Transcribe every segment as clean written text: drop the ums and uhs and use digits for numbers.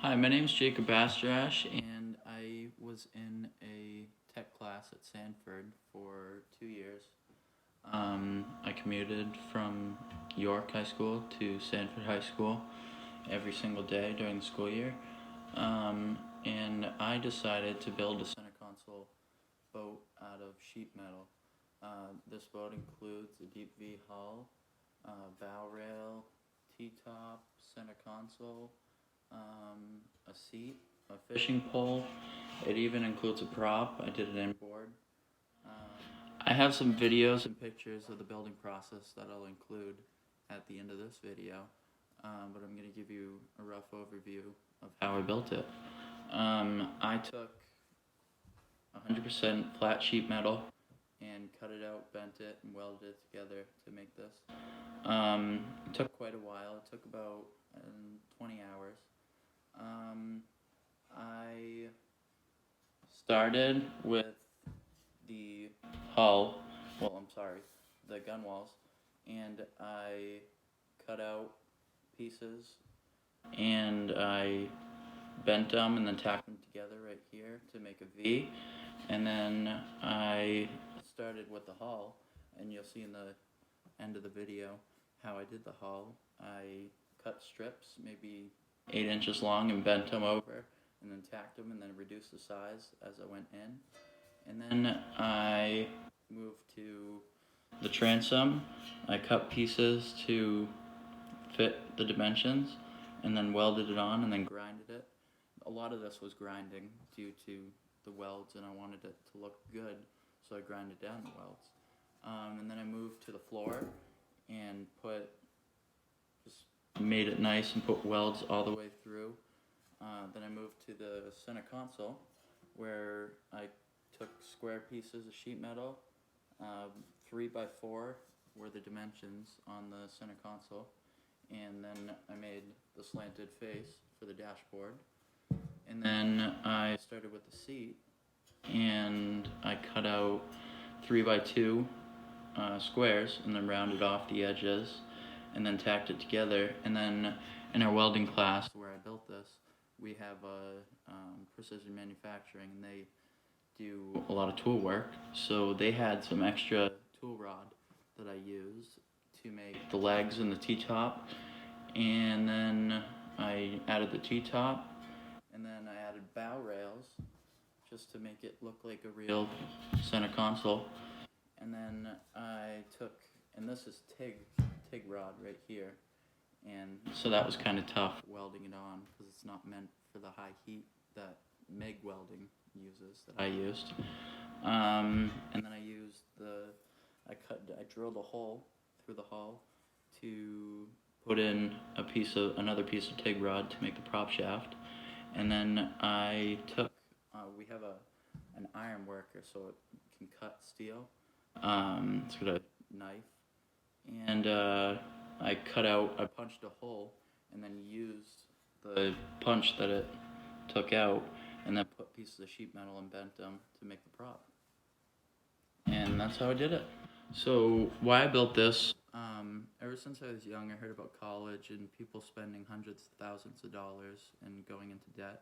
Hi, my name is Jacob Bastarash, and I was in a tech class at Sanford for 2 years. I commuted from York High School to Sanford High School every single day during the school year. And I decided to build a center console boat out of sheet metal. This boat includes a deep V hull, bow rail, T-top, center console, a seat, a fishing pole. It even includes a prop. I did it inboard. I have some videos and pictures of the building process that I'll include at the end of this video, but I'm going to give you a rough overview of how I built it. I took 100% flat sheet metal and cut it out, bent it, and welded it together to make this. It took quite a while. It took about 20 hours. I started with the hull, the gun walls, and I cut out pieces and I bent them and then tacked them together right here to make a V. And then I started with the hull, and you'll see in the end of the video how I did the hull. I cut strips, maybe 8 inches long, and bent them over, and then tacked them, and then reduced the size as I went in. And then I moved to the transom. I cut pieces to fit the dimensions, and then welded it on, and then grinded it. A lot of this was grinding due to the welds, and I wanted it to look good, so I grinded down the welds. And then I moved to the floor and made it nice and put welds all the way through. Then I moved to the center console, where I took square pieces of sheet metal. 3x4 were the dimensions on the center console, and then I made the slanted face for the dashboard. And then I started with the seat, and I cut out 3x2 squares, and then rounded off the edges, and then tacked it together. And then in our welding class where I built this, we have precision manufacturing, and they do a lot of tool work. So they had some extra tool rod that I used to make the legs and the T-top. And then I added the T-top, and then I added bow rails just to make it look like a real center console. And then I took, and this is TIG rod right here, and so that was kind of tough welding it on because it's not meant for the high heat that MIG welding uses, that I used. And then I drilled a hole through the hull to put in another piece of TIG rod to make the prop shaft. And then I took, we have an iron worker, so it can cut steel. It's got a knife, and I punched a hole, and then used the punch that it took out, and then put pieces of sheet metal and bent them to make the prop. And that's how I did it. So why I built this, ever since I was young, I heard about college and people spending hundreds of thousands of dollars and going into debt.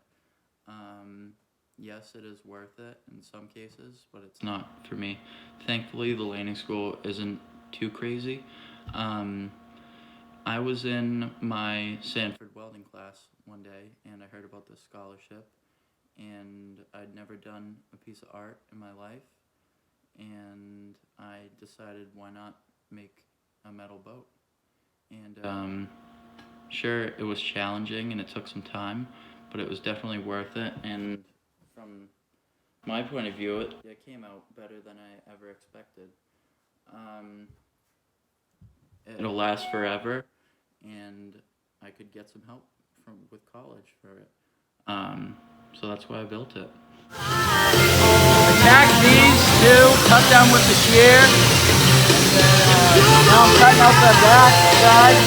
Yes, it is worth it in some cases, but it's not for me. Thankfully, the Lanning School isn't too crazy. I was in my Sanford welding class one day, and I heard about this scholarship, and I'd never done a piece of art in my life, and I decided, why not make a metal boat? And sure, it was challenging and it took some time, but it was definitely worth it. And from my point of view, it came out better than I ever expected. It'll last forever, and I could get some help with college for it. So that's why I built it. Attack these two, cut them with the shear, and then now I'm cutting out the back side.